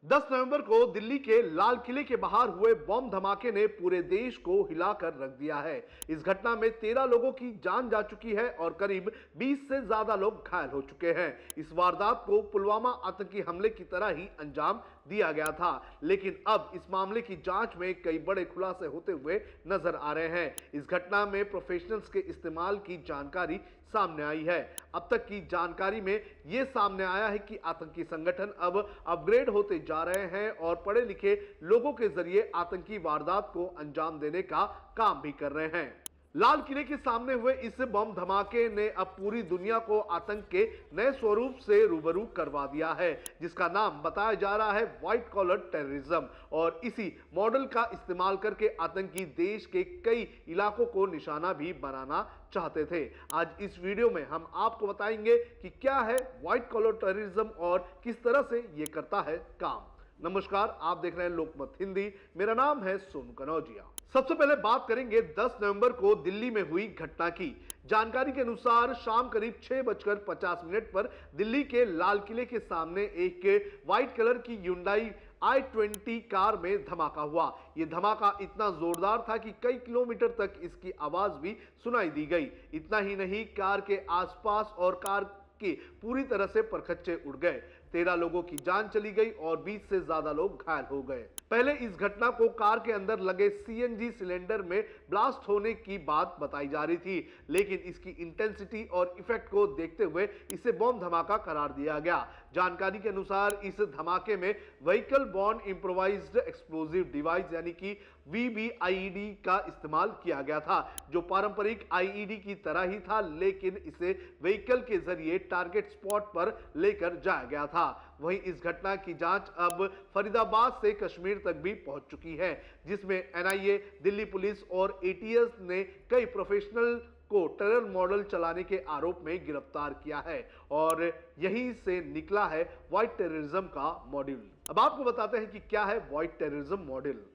10 नवंबर को दिल्ली के लाल किले के बाहर हुए बम धमाके ने पूरे देश को हिलाकर रख दिया है। इस घटना में 13 लोगों की जान जा चुकी है और करीब 20 से ज्यादा लोग घायल हो चुके हैं। इस वारदात को पुलवामा आतंकी हमले की तरह ही अंजाम दिया गया था, लेकिन अब इस मामले की जांच में कई बड़े खुलासे होते हुए नजर आ रहे हैं। इस घटना में प्रोफेशनल्स के इस्तेमाल की जानकारी सामने आई है। अब तक की जानकारी में यह सामने आया है कि आतंकी संगठन अब अपग्रेड होते जा रहे हैं और पढ़े लिखे लोगों के जरिए आतंकी वारदात को अंजाम देने का काम भी कर रहे हैं। लाल किले के सामने हुए इस बम धमाके ने अब पूरी दुनिया को आतंक के नए स्वरूप से रूबरू करवा दिया है, जिसका नाम बताया जा रहा है व्हाइट कॉलर टेररिज्म। और इसी मॉडल का इस्तेमाल करके आतंकी देश के कई इलाकों को निशाना भी बनाना चाहते थे। आज इस वीडियो में हम आपको बताएंगे कि क्या है व्हाइट कॉलर टेररिज्म और किस तरह से यह करता है काम। नमस्कार, आप देख रहे हैं लोकमत हिंदी। मेरा नाम है सोनू कनौजिया। सबसे पहले बात करेंगे 10 नवंबर को दिल्ली में हुई घटना की। जानकारी के अनुसार शाम करीब 6:50 पर दिल्ली के लाल किले के सामने एक व्हाइट कलर की Hyundai i20 कार में धमाका हुआ। यह धमाका इतना जोरदार था कि कई किलोमीटर तक इसकी आवाज भी सुनाई दी गई। इतना ही नहीं, कार के आसपास और कार कि पूरी तरह से परखच्चे उड़ गए। 13 लोगों की जान चली गई और 20 से ज्यादा लोग घायल हो गए। पहले इस घटना को कार के अंदर लगे सीएनजी सिलेंडर में ब्लास्ट होने की बात बताई जा रही थी, लेकिन इसकी इंटेंसिटी और इफेक्ट को देखते हुए इसे बम धमाका करार दिया गया। जानकारी के अनुसार इस धमाके में vehicle born improvised explosive device यानी कि VBIED का इस्तेमाल किया गया था, जो पारंपरिक आईईडी की तरह ही था, लेकिन इसे व्हीकल के जरिए टारगेट स्पॉट पर लेकर जाया गया था। वहीं इस घटना की जांच अब फरीदाबाद से कश्मीर तक भी पहुंच चुकी है, जिसमें एनआईए, दिल्ली पुलिस और एटीएस ने कई प्रोफेशनल को टेरर मॉडल चलाने के आरोप में गिरफ्तार किया है और यहीं से निकला है व्हाइट टेररिज्म का मॉडल। अब आपको बताते हैं कि क्या है व्हाइट टेररिज्म मॉडल।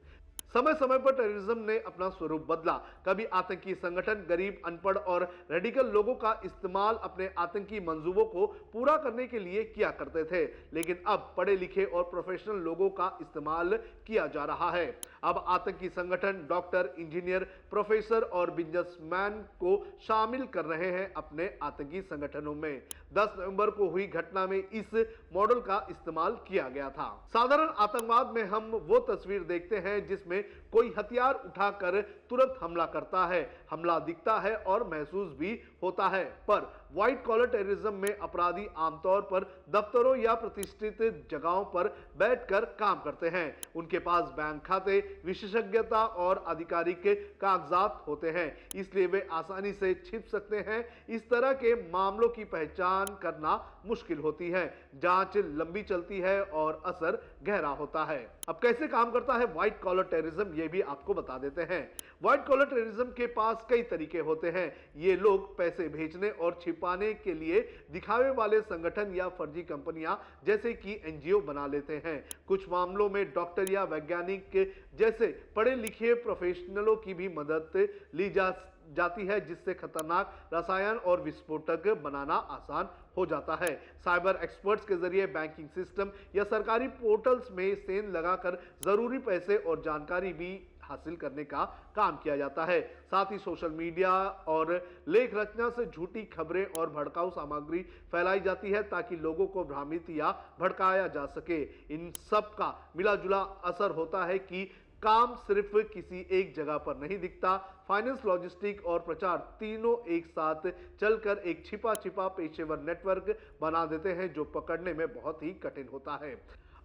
समय समय पर टेररिज्म ने अपना स्वरूप बदला। कभी आतंकी संगठन गरीब, अनपढ़ और रेडिकल लोगों का इस्तेमाल अपने आतंकी मंसूबों को पूरा करने के लिए किया करते थे, लेकिन अब पढ़े लिखे और प्रोफेशनल लोगों का इस्तेमाल किया जा रहा है। अब आतंकी संगठन डॉक्टर, इंजीनियर, प्रोफेसर और बिजनेसमैन को शामिल कर रहे हैं अपने आतंकी संगठनों में। 10 नवंबर को हुई घटना में इस मॉडल का इस्तेमाल किया गया था। साधारण आतंकवाद में हम वो तस्वीर देखते हैं जिसमें कोई हथियार उठाकर तुरंत हमला करता है, हमला दिखता है और महसूस भी होता है। पर व्हाइट कॉलर टेररिज्म में अपराधी आमतौर पर दफ्तरों या प्रतिष्ठित जगहों पर बैठकर काम करते हैं। उनके पास बैंक खाते, विशेषज्ञता और आधिकारिक कागजात होते हैं, इसलिए वे आसानी से छिप सकते हैं। इस तरह के मामलों की पहचान करना मुश्किल होती है, जांच लंबी चलती है और असर गहरा होता है। अब कैसे काम करता है व्हाइट कॉलर टेररिज्म, ये भी आपको बता देते हैं। व्हाइट कॉलर टेररिज्म के पास कई तरीके होते हैं। ये लोग पैसे भेजने और छिपाने के लिए दिखावे वाले संगठन या फर्जी कंपनियां जैसे कि एनजीओ बना लेते हैं। कुछ मामलों में डॉक्टर या वैज्ञानिक जैसे पढ़े लिखे प्रोफेशनलों की भी मदद ली जाती है, जिससे खतरनाक रसायन और विस्फोटक बनाना आसान हो जाता है। साइबर एक्सपर्ट्स के जरिए बैंकिंग सिस्टम या सरकारी पोर्टल्स में सेंध लगाकर जरूरी पैसे और जानकारी भी हासिल करने का काम किया जाता है। साथ ही सोशल मीडिया और लेख रचना से झूठी खबरें और भड़काऊ सामग्री फैलाई जाती है ताकि लोगों को भ्रमित या भड़काया जा सके। इन सब का मिला जुला असर होता है कि काम सिर्फ किसी एक जगह पर नहीं दिखता। फाइनेंस, लॉजिस्टिक और प्रचार तीनों एक साथ चलकर एक छिपा छिपा पेशेवर नेटवर्क बना देते हैं, जो पकड़ने में बहुत ही कठिन होता है।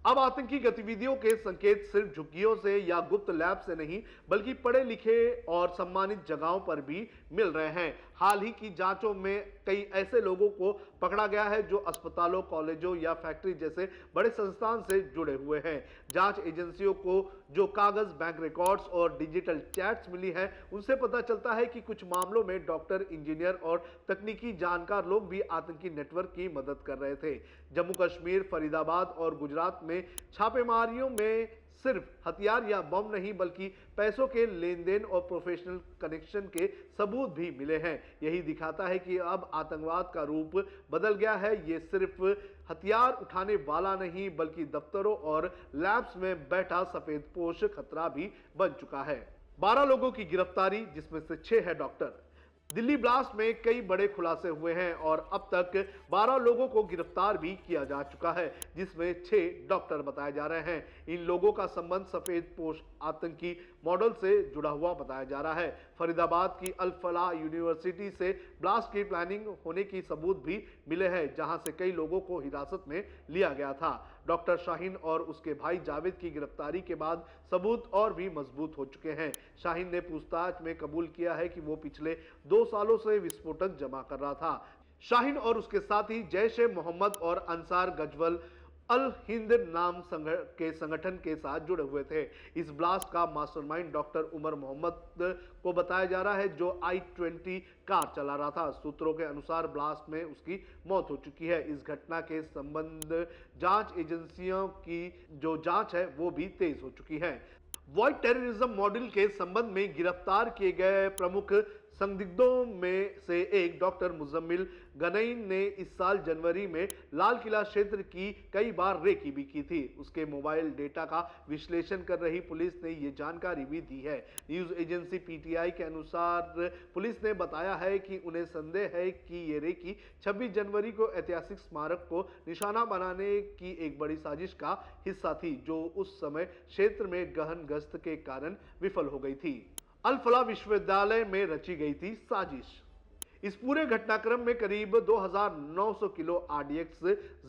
अब आतंकी गतिविधियों के संकेत सिर्फ झुग्गियों से या गुप्त लैब से नहीं, बल्कि पढ़े लिखे और सम्मानित जगहों पर भी मिल रहे हैं। हाल ही की जांचों में कई ऐसे लोगों को पकड़ा गया है जो अस्पतालों, कॉलेजों या फैक्ट्री जैसे बड़े संस्थान से जुड़े हुए हैं। जांच एजेंसियों को जो कागज, बैंक रिकॉर्ड्स और डिजिटल चैट्स मिली है, उनसे पता चलता है कि कुछ मामलों में डॉक्टर, इंजीनियर और तकनीकी जानकार लोग भी आतंकी नेटवर्क की मदद कर रहे थे। जम्मू कश्मीर, फरीदाबाद और गुजरात में छापेमारियों में सिर्फ हथियार या बम नहीं बल्कि पैसों के लेन देन और प्रोफेशनल कनेक्शन के सबूत भी मिले हैं। यही दिखाता है कि अब आतंकवाद का रूप बदल गया है। ये सिर्फ हथियार उठाने वाला नहीं बल्कि दफ्तरों और लैब्स में बैठा सफेदपोश खतरा भी बन चुका है। 12 लोगों की गिरफ्तारी, जिसमें से 6 है डॉक्टर। दिल्ली ब्लास्ट में कई बड़े खुलासे हुए हैं और अब तक 12 लोगों को गिरफ्तार भी किया जा चुका है, जिसमें 6 डॉक्टर बताए जा रहे हैं। इन लोगों का संबंध सफेदपोश आतंकी मॉडल से जुड़ा हुआ बताया जा रहा है। फरीदाबाद की अल फलाह यूनिवर्सिटी से ब्लास्ट की प्लानिंग होने की सबूत भी मिले हैं, जहां से कई लोगों को हिरासत में लिया गया था। डॉक्टर शाहीन और उसके भाई जावेद की गिरफ्तारी के बाद सबूत और भी मजबूत हो चुके हैं। शाहीन ने पूछताछ में कबूल किया है कि वो पिछले 2 सालों से विस्फोटक जमा कर रहा था। शाहीन और उसके साथी जैश ए मोहम्मद और अंसार गजवल अल हिंद नाम के संगठन के साथ जुड़े हुए थे। इस ब्लास्ट का मास्टरमाइंड डॉक्टर उमर मोहम्मद को बताया जा रहा है, जो i20 कार चला रहा था। सूत्रों के अनुसार ब्लास्ट में उसकी मौत हो चुकी है। इस घटना के संबंध जांच एजेंसियों की जो जांच है वो भी तेज हो चुकी है। व्हाइट टेररिज्म मॉडल के संबंध में गिरफ्तार किए गए प्रमुख संदिग्धों में से एक डॉक्टर मुजम्मिल गनईन ने इस साल जनवरी में लाल किला क्षेत्र की कई बार रेकी भी की थी। उसके मोबाइल डेटा का विश्लेषण कर रही पुलिस ने ये जानकारी भी दी है। न्यूज एजेंसी पीटीआई के अनुसार पुलिस ने बताया है कि उन्हें संदेह है कि ये रेकी 26 जनवरी को ऐतिहासिक स्मारक को निशाना बनाने की एक बड़ी साजिश का हिस्सा थी, जो उस समय क्षेत्र में गहन गश्त के कारण विफल हो गई थी। अल फलाह विश्वविद्यालय में रची गई थी साजिश। इस पूरे घटनाक्रम में करीब 2900 किलो आरडीएक्स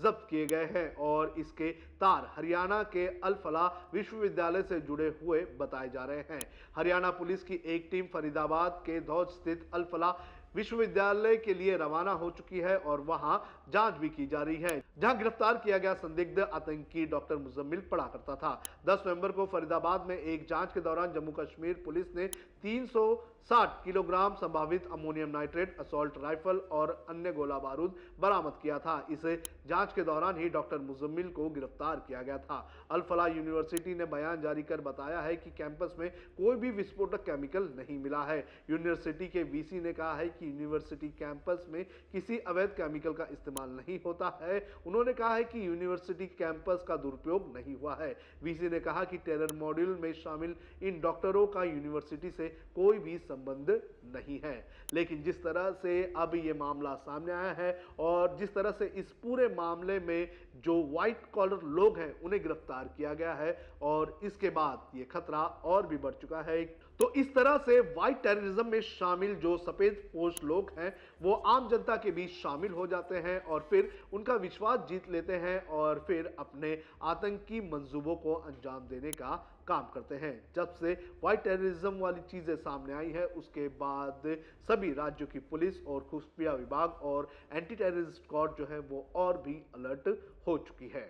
जब्त किए गए हैं और इसके तार हरियाणा के अल फलाह विश्वविद्यालय से जुड़े हुए बताए जा रहे हैं। हरियाणा पुलिस की एक टीम फरीदाबाद के धौज स्थित अल फलाह विश्वविद्यालय के लिए रवाना हो चुकी है और वहां जांच भी की जा रही है, जहां गिरफ्तार किया गया संदिग्ध आतंकी डॉक्टर मुजम्मिल पढ़ा करता था। 10 नवंबर को फरीदाबाद में एक जांच के दौरान जम्मू कश्मीर पुलिस ने 360 किलोग्राम संभावित अमोनियम नाइट्रेट, असॉल्ट राइफल और अन्य गोला बारूद बरामद किया था। इस जांच के दौरान ही डॉक्टर मुजम्मिल को गिरफ्तार किया गया था। अल फलाह यूनिवर्सिटी ने बयान जारी कर बताया है कि कैंपस में कोई भी विस्फोटक केमिकल नहीं मिला है। यूनिवर्सिटी के वीसी ने कहा है कि यूनिवर्सिटी कैंपस में किसी अवैध केमिकल का इस्तेमाल नहीं होता है। उन्होंने कहा है कि यूनिवर्सिटी कैंपस का दुरुपयोग नहीं हुआ है। वीसी ने कहा कि टेरर मॉड्यूल में शामिल इन डॉक्टरों का यूनिवर्सिटी से कोई भी संबंध नहीं है। लेकिन जिस तरह से अब ये मामला सामने आया है और जिस तरह से इस पूरे मामले में जो व्हाइट कॉलर लोग हैं उन्हें गिरफ्तार किया गया है और इसके बाद ये खतरा और भी बढ़ चुका है। तो इस तरह से व्हाइट टेररिज्म में शामिल जो सफेद पोश लोग हैं वो आम जनता के बीच शामिल हो जाते हैं और फिर उनका विश्वास जीत लेते हैं और फिर अपने आतंकी मंसूबों को अंजाम देने का काम करते हैं। जब से व्हाइट टेररिज्म वाली चीजें सामने आई है उसके बाद सभी राज्यों की पुलिस और खुफिया विभाग और एंटी टेररिस्ट स्क्वाड जो है वो और भी अलर्ट हो चुकी है।